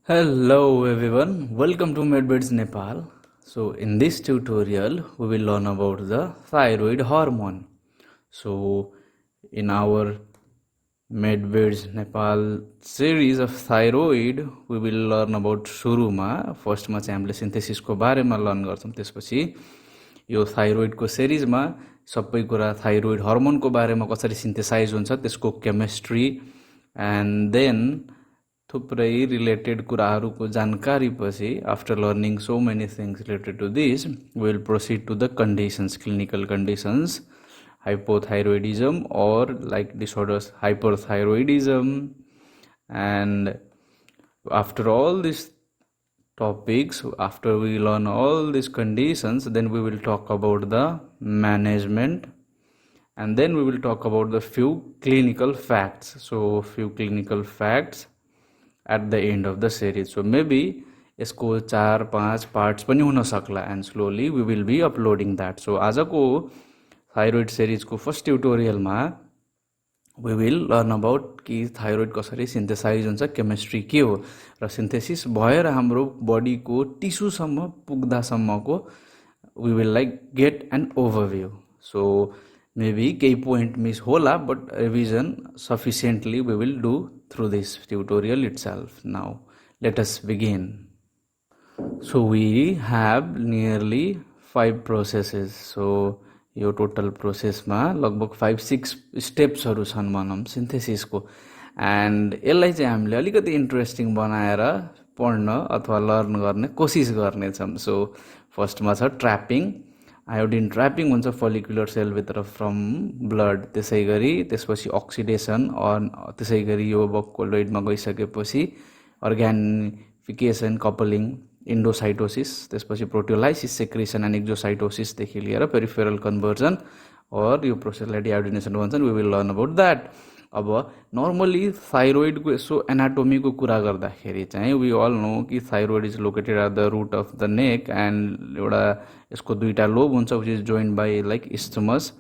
Hello everyone, welcome to MedBeds Nepal. So in this tutorial we will learn about the thyroid hormone. So in our MedBeds Nepal series of thyroid we will learn about सुरुमा फर्स्टमा चाहिँ हामीले सिन्थेसिसको बारेमा learn गर्छौं त्यसपछि यो थाइरोइडको सिरिजमा सबै कुरा थाइरोइड हर्मोनको बारेमा कसरी सिन्थेसाइज हुन्छ त्यसको केमिस्ट्री एन्ड देन थुप्रै रिलेटेड कुराहरूको जानकारी पछि after learning so many things related to this we will proceed to the conditions clinical conditions hypothyroidism or like disorders hyperthyroidism. And after all these topics, after we learn all these conditions, then we will talk about the management, and then we will talk about the few clinical facts. So few clinical facts at the end of the series. So maybe यसको 4-5 parts पनि हुन सक्ला and slowly we will be uploading that. So आजको thyroid सिरिजको first ट्युटोरियलमा we will learn about कि thyroid कसरी synthesize हुन्छ, chemistry के हो र सिन्थेसिस भएर हाम्रो बडीको टिस्युसम्म पुग्दासम्मको we will like get an overview. So maybe केही point miss होला, but revision sufficiently we will do through this tutorial itself. Now let us begin. So we have nearly 5 processes. So यो total प्रोसेसमा लगभग 5-6 स्टेप्सहरू छन् भनौँ सिन्थेसिसको, and यसलाई चाहिँ हामीले अलिकति इन्ट्रेस्टिङ बनाएर पढ्न अथवा लर्न गर्ने कोसिस गर्नेछौँ. सो फर्स्टमा छ ट्र्यापिङ. आयोडिन ट्र्यापिङ हुन्छ फोलिकुलर सेलभित्र फ्रम ब्लड. त्यसै गरी त्यसपछि अक्सिडेसन, त्यसै गरी यो कोलोइडमा गइसकेपछि अर्ग्यानिफिकेसन, कपलिङ, इंडोसाइटोसिस, त्यसपछि प्रोटियोलाइसिस, सेक्रेसन एन्ड एक्जोसाइटोसिसदेखि लिएर पेरिफेरल कन्भर्जन और यो प्रोसेसलाई डिआयोडिनेसन भन्छन्. We will learn about that. अब नर्मली थाइरोइडको यसो एनाटोमीको कुरा गर्दाखेरि चाहिँ वी अल नो कि thyroid is located at the root of the neck, and एउटा यसको 2टा लोब हुन्छ which is joined by like isthmus.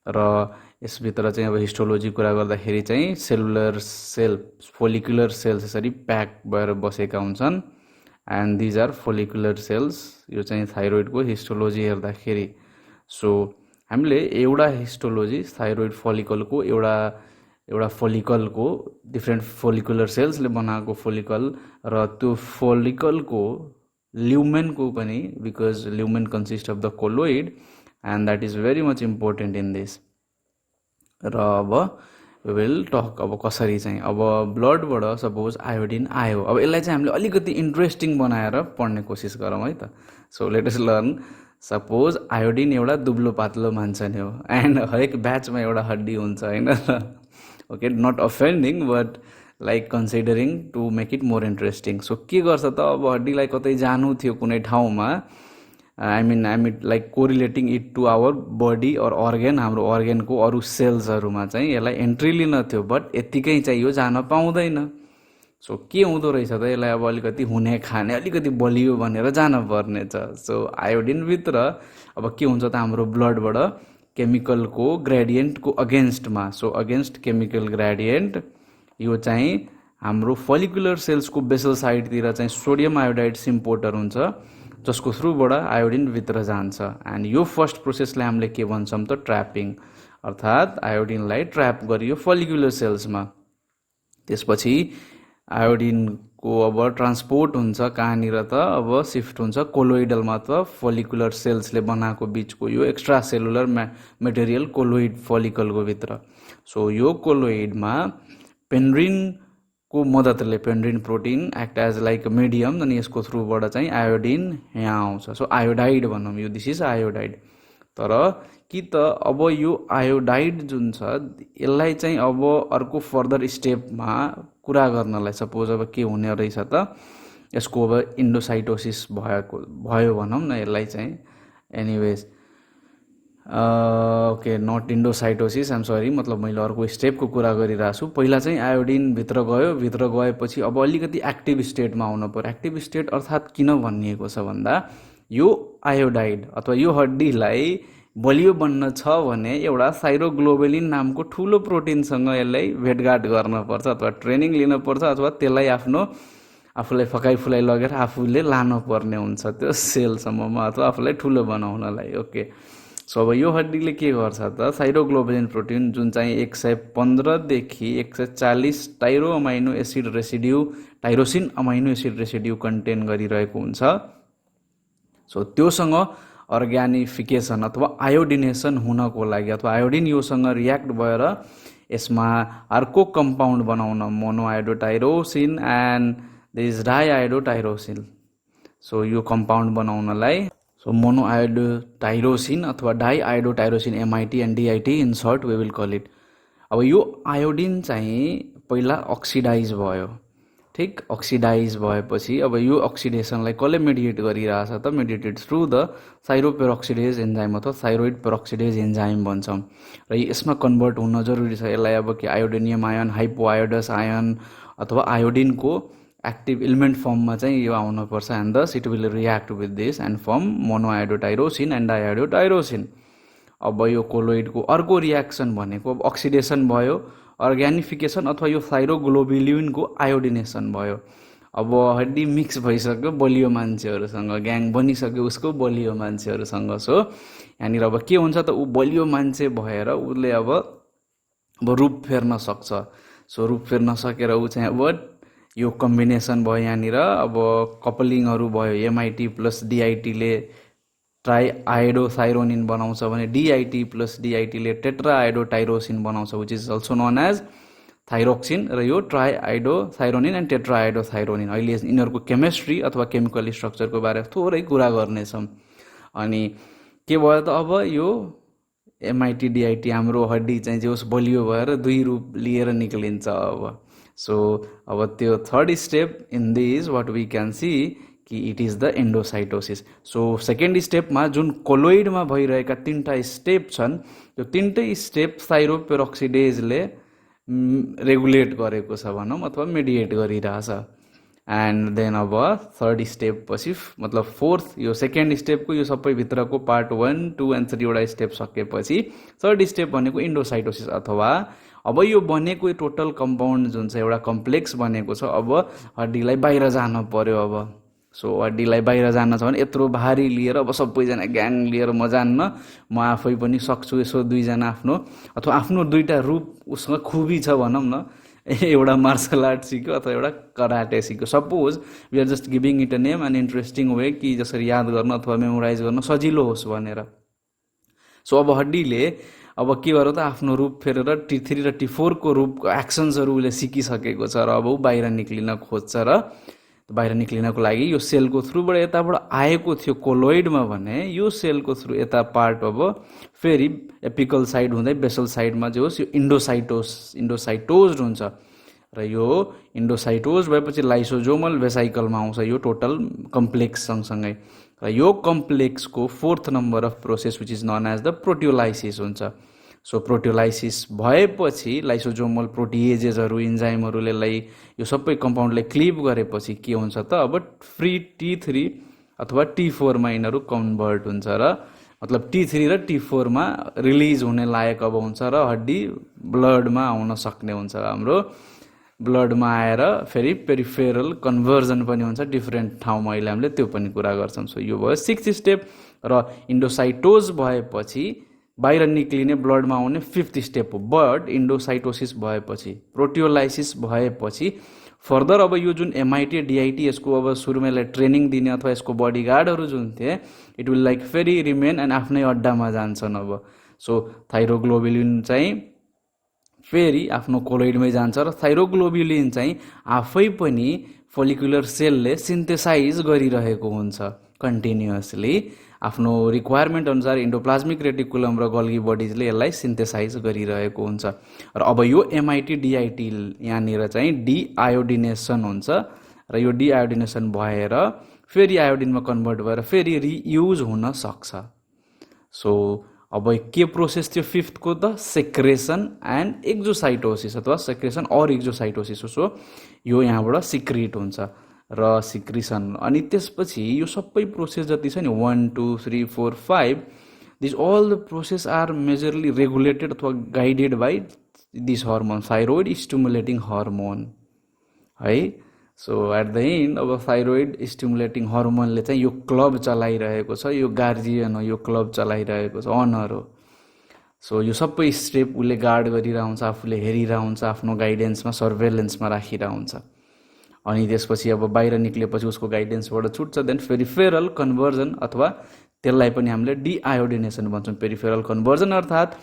र यसभित्र चाहिँ अब हिस्टोलोजी कुरा गर्दाखेरि चाहिँ सेलुलर सेल, फोलिकुलर सेल्स यसरी प्याक भएर बसेका हुन्छन्, and these are follicular cells. यो चाहिँ थाइरोइडको हिस्टोलोजी हेर्दाखेरि. सो हामीले एउटा हिस्टोलोजी थाइरोइड फोलिकलको एउटा फोलिकलको डिफ्रेन्ट फोलिकुलर सेल्सले बनाएको फोलिकल र त्यो फोलिकलको ल्युमेनको पनि, because lumen consist of the colloid and that is very much important in this. र अब we will talk अब कसरी चाहिँ अब ब्लडबाट सपोज आयोडिन आयो. अब यसलाई चाहिँ हामीले अलिकति इन्ट्रेस्टिङ बनाएर पढ्ने कोसिस गरौँ है त. So let us learn. Suppose iodine एउटा दुब्लो पातलो मान्छे नै हो एन्ड हरेक ब्याचमा एउटा हड्डी हुन्छ होइन. Okay, not offending but like considering to make it more interesting. So के गर्छ त, अब हड्डीलाई कतै जानु थियो कुनै ठाउँमा, I mean like correlating it to our body or organ, हाम्रो अर्गेनको अरू सेल्सहरूमा चाहिँ यसलाई एन्ट्री लिन थियो, बट यत्तिकै चाहिँ यो जान पाउँदैन. सो के हुँदो रहेछ त, यसलाई अब अलिकति हुने खाने अलिकति बलियो भनेर जान पर्ने छ. सो आयोडिनभित्र अब के हुन्छ त, हाम्रो ब्लडबाट केमिकलको ग्रेडियन्टको अगेन्स्टमा, सो अगेन्स्ट केमिकल ग्रेडियन्ट यो चाहिँ हाम्रो फोलिकुलर सेल्सको बेसल साइडतिर चाहिँ सोडियम आयोडाइड सिम्पोर्टर हुन्छ जसको थ्रुबाट आयोडिन भित्र जान्छ. एन्ड यो फर्स्ट प्रोसेसलाई हामीले के भन्छौँ त, ट्र्यापिङ, अर्थात् आयोडिनलाई ट्र्याप गरियो फोलिकुलर सेल्समा. त्यसपछि आयोडिनको अब ट्रान्सपोर्ट हुन्छ कहाँनिर त, अब सिफ्ट हुन्छ कोलोइडलमा त फोलिकुलर सेल्सले बनाएको बिचको यो एक्स्ट्रा सेलुलर मेटेरियल कोलोइड फोलिकलको भित्र. सो यो कोलोइडमा पेन्ड्रिन को मद्दतले, pendrin protein act as like medium, अनि यसको थ्रुबाट चाहिँ आयोडिन यहाँ आउँछ. सो आयोडाइड भनौँ, यो दिस इज आयोडाइड. तर कि त अब यो आयोडाइड जुन छ यसलाई चाहिँ अब अर्को फर्दर स्टेपमा कुरा गर्नलाई सपोज अब के हुने रहेछ त, यसको अब इन्डोसाइटोसिस भयो भनौँ न यसलाई चाहिँ. Anyways okay, not endocytosis, I'm sorry, मतलब मैले अर्को स्टेपको कुरा गरिरहेको छु. पहिला चाहिँ आयोडिन भित्र गयो, भित्र गएपछि अब अलिकति एक्टिभ स्टेटमा आउनु पर्यो. एक्टिभ स्टेट अर्थात् किन भनिएको छ भन्दा, यो आयोडाइड अथवा यो हड्डीलाई बलियो बन्न छ भने एउटा थाइरोग्लोबुलिन नामको ठुलो प्रोटिनसँग यसलाई भेटघाट गर्नुपर्छ अथवा ट्रेनिङ लिनुपर्छ अथवा त्यसलाई आफ्नो आफूलाई फकाइ फुलाइ लगेर आफूले लानु पर्ने हुन्छ त्यो सेलसम्ममा अथवा आफूलाई ठुलो बनाउनलाई। ओके, सो अब यो हड्डीले के गर्छ त थाइरोग्लोबुलिन प्रोटिन जुन चाहिँ 115 देखि 140 tyro amino acid residue tyrosine amino acid residue contain गरिरहेको हुन्छ। सो त्योसँग अर्ग्यानिफिकेसन अथवा आयोडिनेसन हुनको लागि अथवा आयोडिन योसँग रियाक्ट भएर यसमा अर्को कम्पाउन्ड बनाउन monoiodotyrosine and this diiodotyrosine. So यो कम्पाउन्ड बनाउनलाई मोनोआयोडोटाइरोसिन अथवा diiodotyrosine MIT and DIT in short we will call it. अब यो आयोडिन चाहिँ पहिला अक्सिडाइज भयो, ठिक, अक्सिडाइज भएपछि अब यो अक्सिडेसनलाई कसले मेडिएट गरिरहेछ त मेडिएटेड थ्रु द थाइरोपेरोक्सिडेज एन्जाइम अथवा थाइरोइड पेरोक्सिडेज एन्जाइम भन्छौँ र यसमा कन्भर्ट हुन जरुरी छ। यसलाई अब के आयोडिनियम आयन, हाइपोआयोडस आयन अथवा आयोडिनको एक्टिभ एलिमेन्ट फर्ममा चाहिँ यो आउनुपर्छ and this it will react with this and form monoiodotyrosine and diiodotyrosine. अब यो कोलोइडको अर्को रियाक्सन भनेको अब अक्सिडेसन भयो, अर्ग्यानिफिकेसन अथवा यो थाइरोग्लोबुलिनको आयोडिनेसन भयो। अब हड्डी मिक्स भइसक्यो बलियो मान्छेहरूसँग, ग्याङ बनिसक्यो उसको बलियो मान्छेहरूसँग। सो यहाँनिर अब के हुन्छ त ऊ बलियो मान्छे भएर उसले अब रूप फेर्न सक्छ। सो रूप फेर्न सकेर ऊ चाहिँ अब यो कम्बिनेसन भयो, यहाँनिर अब कपलिङहरू भयो, MIT प्लस DITले ट्राइआयोडोथाइरोनिन बनाउँछ भने DIT प्लस DITले टेट्राआयोडोटाइरोसिन बनाउँछ which is also known as thyroxine र यो ट्राइआयोडोथाइरोनिन एन्ड टेट्राआयोडोथाइरोनिन। अहिले यिनीहरूको केमिस्ट्री अथवा केमिकल स्ट्रक्चरको बारेमा थोरै कुरा गर्नेछौँ। अनि के भयो त अब यो MIT DIT हाम्रो हड्डी चाहिँ जे होस् बलियो भएर दुई रूप लिएर निक्लिन्छ अब। सो अब त्यो third step in this what we can see कि it is the endocytosis. So second स्टेपमा जुन कोलोइडमा भइरहेका 3टा स्टेप छन् त्यो 3टै स्टेप थाइरोपेरोक्सिडेजले रेगुलेट गरेको छ भनौँ अथवा मेडिएट गरिरहेछ। एन्ड देन अब थर्ड स्टेप पछि मतलब फोर्थ यो सेकेन्ड स्टेपको यो सबै भित्रको पार्ट 1, 2 एन्ड 3 वटा स्टेप सकेपछि थर्ड स्टेप भनेको एन्डोसाइटोसिस अथवा अब यो बनेको टोटल कम्पाउन्ड जुन चाहिँ एउटा कम्प्लेक्स बनेको छ अब हड्डीलाई बाहिर जान पर्यो। अब सो हड्डीलाई बाहिर जान छ भने यत्रो भारी लिएर अब सबैजना ग्याङ लिएर म जान्न, म आफै पनि सक्छु, यसो दुईजना आफ्नो अथवा आफ्नो दुईटा रूप उसँग खुबी छ भनौँ न, एउटा मार्सल आर्ट सिक्यो अथवा एउटा कराटे सिक्यो। Suppose we are just giving it a name and interesting way कि जसरी याद गर्न अथवा मेमोराइज गर्न सजिलो होस् भनेर। सो अब हड्डीले अब के गर्यो त आफ्नो रूप फेरेर T3 र T4 को रूपको एक्सन्सहरू उसले सिकिसकेको छ र अब ऊ बाहिर निक्लिन खोज्छ र बाहिर निक्लिनको लागि यो सेलको थ्रुबाट यताबाट आएको थियो कोलोइडमा भने यो सेलको थ्रु यता पार्ट अब फेरि एपिकल साइड हुँदै बेसल साइडमा जो होस् यो इन्डोसाइटोज हुन्छ र यो इन्डोसाइटोज भएपछि लाइसोजोमल भेसाइकलमा आउँछ यो टोटल कम्प्लेक्स सँगसँगै र यो कम्प्लेक्सको fourth number of process which is known as the proteolysis हुन्छ। सो प्रोटियोलाइसिस भएपछि लाइसोजोमल प्रोटिएजेसहरू इन्जाइमहरूले यो सबै कम्पाउन्डलाई क्लिप गरेपछि के हुन्छ त अब फ्री T3 अथवा T4 मा यिनीहरू कन्भर्ट हुन्छ र मतलब T3 र T4 मा रिलिज हुने लायक अब हुन्छ र हड्डी ब्लडमा आउन सक्ने हुन्छ। हाम्रो ब्लडमा आएर फेरि पेरिफेरल कन्भर्जन पनि हुन्छ डिफ्रेन्ट ठाउँमा, अहिले हामीले त्यो पनि कुरा गर्छौँ। सो यो भयो 6th स्टेप र इन्डोसाइटोज भएपछि बाहिर निक्लिने ब्लडमा आउने 5th स्टेप हो। बट इन्डोसाइटोसिस भएपछि प्रोटियोलाइसिस भएपछि फर्दर अब यो जुन MIT DIT यसको अब सुरुमा यसलाई ट्रेनिङ दिने अथवा यसको बडीगार्डहरू जुन थिए इट विल लाइक फेरि रिमेन एन्ड आफ्नै अड्डामा जान्छन् अब। सो थाइरोग्लोबुलिन चाहिँ फेरि आफ्नो कोलोइडमै जान्छ र थाइरोग्लोबुलिन चाहिँ आफै पनि फोलिकुलर सेलले सिन्थेसाइज गरिरहेको हुन्छ कन्टिन्युअसली आफ्नो रिक्वायरमेन्ट अनुसार इन्डोप्लाज्मिक रेटिकुलम र गल्गी बडिजले यसलाई सिन्थेसाइज गरिरहेको हुन्छ र अब यो MIT DIT यहाँनिर चाहिँ डिआयोडिनेसन हुन्छ र यो डिआयोडिनेसन भएर फेरि आयोडिनमा कन्भर्ट भएर फेरि रियुज हुन सक्छ। सो अब के प्रोसेस थियो 5th को त सेक्रेसन एन्ड एक्जोसाइटोसिस अथवा सेक्रेसन और एक्जोसाइटोसिस हो। सो यो यहाँबाट सिक्रिट हुन्छ र सिक्रिसन अनि त्यसपछि यो सबै प्रोसेस जति छ नि 1, 2, 3, 4, 5 this all the process are majorly regulated अथवा guided by this hormone thyroid stimulating hormone है। सो एट द एन्ड अब थाइरोइड स्टिमुलेटिङ हर्मोनले चाहिँ यो क्लब चलाइरहेको छ, यो गार्जियन हो, यो क्लब चलाइरहेको छ, अनर हो। सो यो सबै स्टेप उसले गार्ड गरिरहेको हुन्छ, आफूले हेरिरहेको हुन्छ, आफ्नो गाइडेन्समा सर्भेलेन्समा राखिरहेको हुन्छ। अनि त्यसपछि अब बाहिर निक्लेपछि उसको गाइडेन्सबाट छुट्छ, देन पेरिफेरल कन्भर्जन अथवा त्यसलाई पनि हामीले डिआयोडिनेसन भन्छौँ। पेरिफेरल कन्भर्जन अर्थात्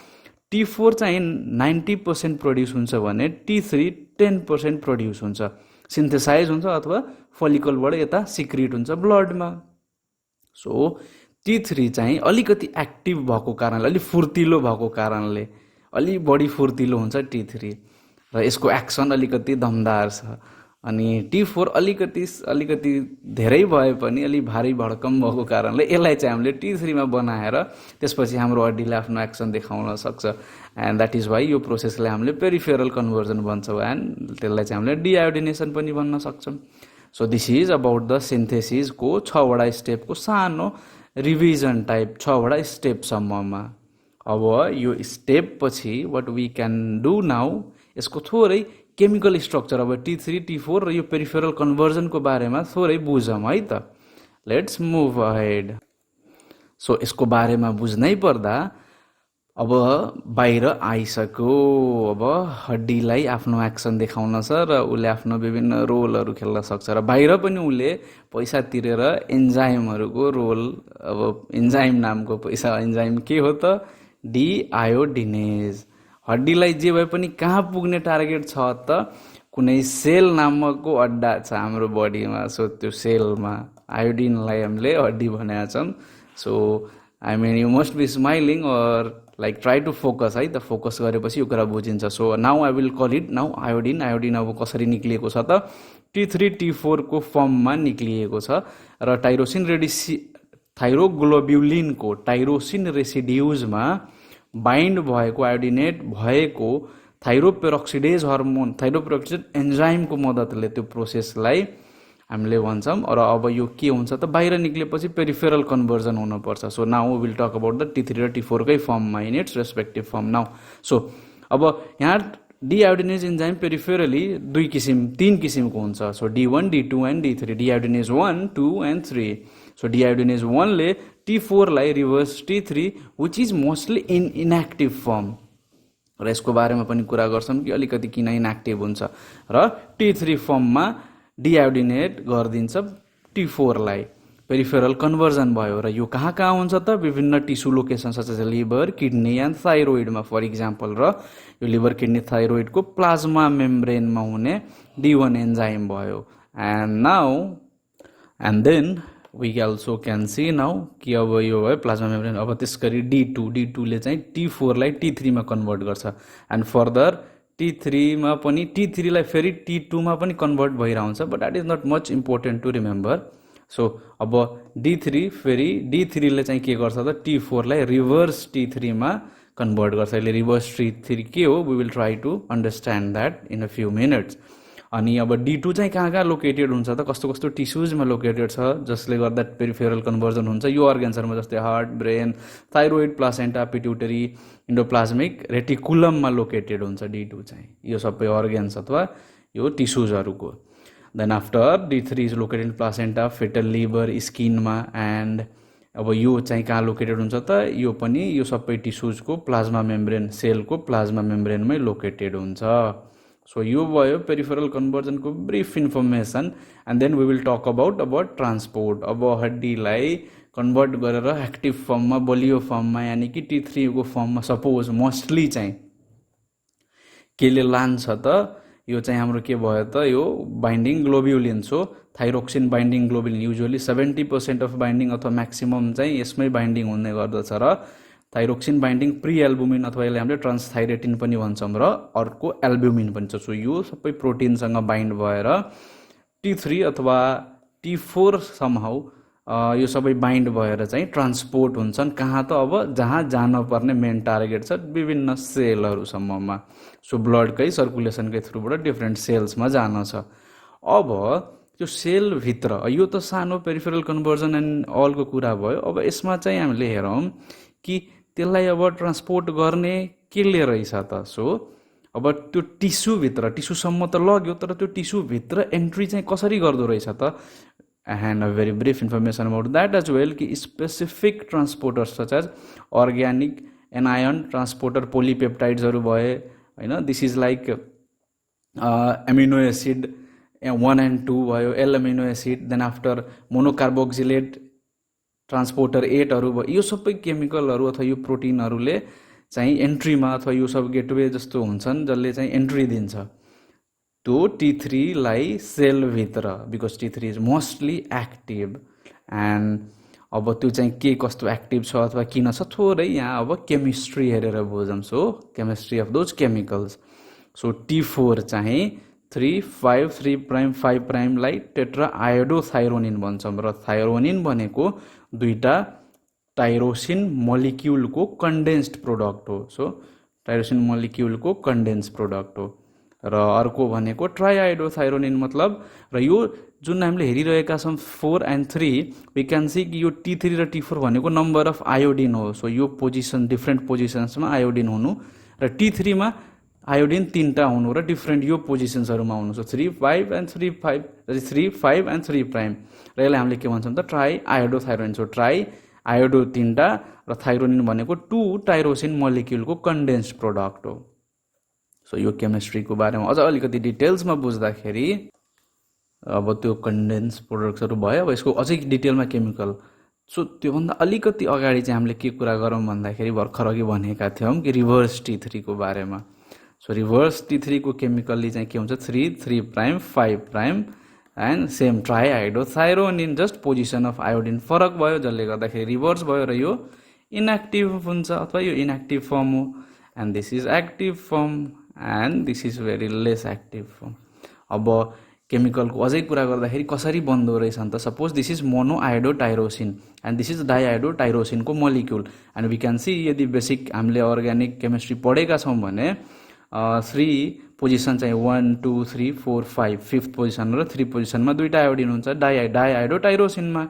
T4 चाहिँ 90% प्रड्युस हुन्छ भने T3 10% प्रड्युस हुन्छ, सिन्थेसाइज हुन्छ अथवा फलिकलबाट यता सिक्रिट हुन्छ ब्लडमा। सो T3 चाहिँ अलिकति एक्टिभ भएको कारणले, अलिक फुर्तिलो भएको कारणले अलि बढी फुर्तिलो हुन्छ T3 र यसको एक्सन अलिकति दमदार छ। अनि T4 अलिकति धेरै भए पनि अलि भारी भड्कम भएको कारणले यसलाई चाहिँ हामीले T3 मा बनाएर त्यसपछि हाम्रो हड्डीले आफ्नो एक्सन देखाउन सक्छ। एन्ड द्याट इज वाइ यो प्रोसेसलाई हामीले पेरिफेरल कन्भर्जन भन्छौँ एन्ड त्यसलाई चाहिँ हामीले डिआयोडिनेसन पनि भन्न सक्छौँ। So this is about the सिन्थेसिसको 6वटा स्टेपको सानो रिभिजन टाइप, 6वटा स्टेपसम्ममा। अब यो स्टेप पछि what we can do now, यसको थोरै केमिकल स्ट्रक्चर अब T3, T4 र यो पेरिफेरल कन्भर्जनको बारेमा थोरै बुझौँ है त। Let's move ahead. सो यसको बारेमा बुझ्नै पर्दा अब बाहिर आइसक्यो, अब हड्डीलाई आफ्नो एक्सन देखाउन छ र उसले आफ्नो विभिन्न रोलहरू खेल्न सक्छ र बाहिर पनि उसले पैसा तिरेर एन्जाइमहरूको रोल, अब एन्जाइम नामको पैसा, एन्जाइम के हो त? डिआयोडिनेज। हड्डीलाई जे भए पनि कहाँ पुग्ने टार्गेट छ त? कुनै सेल नामकको अड्डा छ हाम्रो बडीमा। सो त्यो सेलमा आयोडिनलाई हामीले हड्डी भनेका छौँ। So I mean you must be smiling or like try to focus है त। फोकस गरेपछि यो कुरा बुझिन्छ। So now I will call it now iodine. Iodine अब कसरी निक्लिएको छ त? T3, T4 को फर्ममा निक्लिएको छ र थाइरोग्लोब्युलिनको टाइरोसिन रेसिड्युजमा बाइन्ड भएको, आयोडिनेट भएको थाइरोपेरोक्सिडेज हर्मोन, थाइरोपेरोक्सिडेज एन्जाइमको मद्दतले त्यो प्रोसेसलाई हामीले भन्छौँ। र अब यो के हुन्छ त? बाहिर निक्लेपछि पेरिफेरल कन्भर्जन हुनुपर्छ। So now will talk about the T3 र T4 कै फर्ममा in its respective form now. So अब यहाँ डिआयोडिनेज एन्जाइम पेरिफेरली 3 किसिमको हुन्छ। So D1, D2 and D3। Deiodinase 1, 2 and 3। So deiodinase 1 ले T4 लाई reverse T3 which is mostly in inactive form र यसको बारेमा पनि कुरा गर्छौँ कि अलिकति किन इनएक्टिभ हुन्छ र T3 फर्ममा डिआयोडिनेट गरिदिन्छ T4 लाई। पेरिफेरल कन्भर्जन भयो र यो कहाँ कहाँ हुन्छ त? विभिन्न tissue location such as liver, kidney and थाइरोइडमा फर इक्जाम्पल। र यो लिभर, किडनी, थाइरोइडको प्लाज्मा मेम्ब्रेनमा हुने D1 एन्जाइम भयो। And then we also can see now कि अब यो है प्लाज्मा मेम्ब्रेन। अब त्यसरी D2 ले चाहिँ T4 लाई T3 मा कन्भर्ट गर्छ एन्ड फर्दर T3 मा पनि T3 लाई फेरि T2 मा पनि कन्भर्ट भइरहन्छ, but that is not much important to remember. So अब D3 ले चाहिँ के गर्छ त? T4 लाई रिभर्स T3 मा कन्भर्ट गर्छ। यसले रिभर्स T3 के हो? We will try to understand that in a few minutes. अनि अब D2 चाहिँ कहाँ कहाँ लोकेटेड हुन्छ त? कस्तो कस्तो टिस्युजमा लोकेटेड छ जसले गर्दा पेरिफेरल कन्भर्जन हुन्छ? यो अर्गेन्सहरूमा जस्तै heart, brain, thyroid, placenta, pituitary, endoplasmic रेटिकुलममा लोकेटेड हुन्छ D2 चाहिँ। यो सबै अर्गेन्स अथवा यो टिस्युजहरूको। Then after D3 is located in placenta, fetal liver, स्किनमा एन्ड अब यो चाहिँ कहाँ लोकेटेड हुन्छ त? यो पनि यो सबै टिस्युजको प्लाज्मा मेम्ब्रेन, सेलको प्लाज्मा मेम्ब्रेनमै लोकेटेड हुन्छ। सो यो भयो पेरिफेरल कन्भर्जनको brief information. And then we will talk about transport. अब हड्डीलाई कन्भर्ट गरेर एक्टिभ फर्ममा, बलियो फर्ममा यानि कि T3 को फर्ममा सपोज मोस्टली चाहिँ केले लान्छ त? यो चाहिँ हाम्रो के भयो त? यो बाइन्डिङ ग्लोब्युलिन्स हो, thyroxine binding globulin. Usually 70% of binding अथवा म्याक्सिमम चाहिँ यसमै बाइन्डिङ हुने गर्दछ र थाइरोक्सिन बाइन्डिङ प्री एल्बुमिन अथवा यसले हामीले ट्रान्सथाइरेटिन पनि भन्छौँ र अर्को एल्ब्युमिन भन्छ। सो यो सबै प्रोटिनसँग बाइन्ड भएर T3 अथवा T4 समहाउ यो सबै बाइन्ड भएर चाहिँ ट्रान्सपोर्ट हुन्छन्। कहाँ त? अब जहाँ जानुपर्ने मेन टार्गेट छ विभिन्न सेलहरूसम्ममा। सो ब्लडकै सर्कुलेसनकै थ्रुबाट डिफ्रेन्ट सेल्समा जान छ। अब त्यो सेलभित्र यो त सानो पेरिफेरल कन्भर्जन एन्ड अलको कुरा भयो। अब यसमा चाहिँ हामीले हेरौँ कि त्यसलाई अब ट्रान्सपोर्ट गर्ने के ले रहेछ त? सो अब त्यो टिस्युभित्र, टिस्युसम्म त लग्यो, तर त्यो टिस्युभित्र एन्ट्री चाहिँ कसरी गर्दो रहेछ त, and a very brief information about that as well, कि specific transporters such as organic anion transporter polypeptides हरू भए हैन, this is like amino acid 1 and 2 भयो, L amino acid, then after monocarboxylate transporter 8 हरू भयो, यो सबै केमिकलहरू अथवा यो प्रोटिनहरूले चाहिँ एन्ट्रीमा अथवा यो सब गेटवे जस्तो हुन्छन् जसले चाहिँ एन्ट्री दिन्छ त्यो T3 लाई सेलभित्र, because T3 is mostly active. And अब त्यो चाहिँ के कस्तो एक्टिभ छ अथवा किन छ थोरै यहाँ अब केमिस्ट्री हेरेर बुझौँ। So chemistry of those chemicals. So T4 चाहिँ 3, 5, 3' 5' लाई टेट्रा आयोडोथाइरोनिन भन्छौँ, र थाइरोनिन भनेको दुईटा टाइरोसिन मोलिक्युलको कन्डेन्स्ड प्रोडक्ट हो। सो टाइरोसिन मोलिक्युलको कन्डेन्स्ड प्रोडक्ट हो। र अर्को भनेको ट्राइआइडोथाइरोनिन मतलब, र यो जुन हामीले हेरिरहेका छौँ 4 and 3, वी क्यान सी कि यो T3 र T4 भनेको नम्बर अफ आयोडिन हो। सो यो पोजिसन डिफ्रेन्ट पोजिसन्समा आयोडिन हुनु, र T3 मा आयोडिन 3टा हुनु र डिफ्रेन्ट यो पोजिसन्सहरूमा हुनु। सो 3, 5 and 3, 5, 3, 5 and 3', र यसलाई हामीले के भन्छौँ त ट्राई आयोडोथाइरोनिन। सो ट्राई आयोडो 3टा र थाइरोनिन भनेको 2 टाइरोसिन मोलिक्युलको कन्डेन्स्ड प्रोडक्ट हो। सो यो केमिस्ट्रीको बारेमा अझ अलिकति डिटेल्समा बुझ्दाखेरि अब त्यो कन्डेन्स प्रोडक्ट्सहरू भयो। अब यसको अझै डिटेलमा केमिकल। सो त्योभन्दा अलिकति अगाडि चाहिँ हामीले के कुरा गरौँ भन्दाखेरि भर्खर अघि भनेका थियौँ कि रिभर्स T3 को बारेमा। सो रिभर्स T3 को केमिकलली चाहिँ के हुन्छ 3, 3', 5' and same triiodothyronine, just position of iodine फरक भयो जसले गर्दाखेरि रिभर्स भयो, र यो इनएक्टिभ हुन्छ अथवा यो इनएक्टिभ फर्म हो। And this is active form and this is very less active form. अब केमिकलको अझै कुरा गर्दाखेरि कसरी बन्दो रहेछ नि त, suppose this is monoiodotyrosine and this is डाइआयोडोटाइरोसिनको molecule. And we can see यदि बेसिक हामीले अर्ग्यानिक केमिस्ट्री पढेका छौँ भने 3 पोजिसन चाहिँ 1, 2, 3, 4, 5, 5th पोजिसन र 3 पोजिसनमा दुईटा आयोडिन हुन्छ डाइआयोडोटाइरोसिनमा,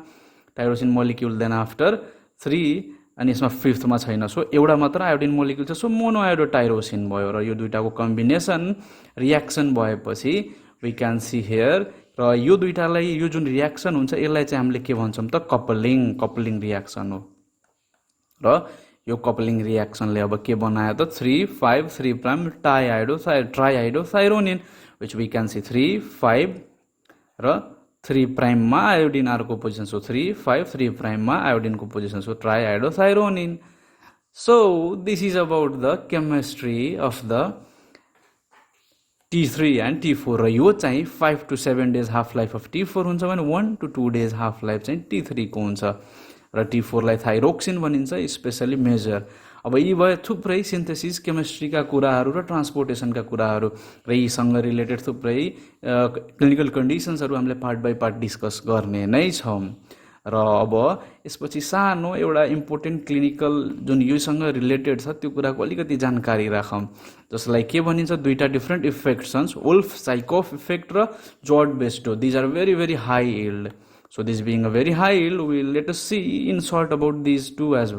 टाइरोसिन मोलिक्युल। देन आफ्टर 3 अनि यसमा 5thमा छैन, सो एउटा मात्र आयोडिन मोलिक्युल छ, सो मोनोआयोडोटाइरोसिन भयो। र यो दुईटाको कम्बिनेसन रियाक्सन भएपछि वी क्यान सी हियर, र यो दुईटालाई यो जुन रियाक्सन हुन्छ यसलाई चाहिँ हामीले के भन्छौँ त कपलिङ रियाक्सन हो। र यो कपलिङ रियाक्सनले अब के बनायो त 3, 5, 3' ट्राइआइडोथाइरोनिन, विच वी क्यान सी 3, 5 र 3' मा आयोडिन अर्को पोजिसन। सो 3, 5, 3' मा आयोडिनको पोजिसन। So triiodothyronine. So this is about the chemistry of the T3 and T4। र यो चाहिँ 5 to 7 days half life of T4 हुन्छ भने 1 to 2 days हाफ लाइफ चाहिँ T3 को हुन्छ। र T4 लाई थाइरोक्सिन भनिन्छ, स्पेसली मेजर। अब यी भयो थुप्रै सिन्थेसिस केमिस्ट्रीका कुराहरू र ट्रान्सपोर्टेसनका कुराहरू, र यीसँग रिलेटेड थुप्रै क्लिनिकल कन्डिसन्सहरू हामीले पार्ट बाई पार्ट डिस्कस गर्ने नै छौँ। र अब यसपछि सानो एउटा इम्पोर्टेन्ट क्लिनिकल जुन योसँग रिलेटेड छ त्यो कुराको अलिकति जानकारी राखौँ, जसलाई के भनिन्छ दुईटा डिफ्रेन्ट इफेक्ट्स छन्, वुल्फ साइकोफ इफेक्ट र जर्ज Basedow. These are very very high yield. So this being a very high yield, we let us see in short about these two as well.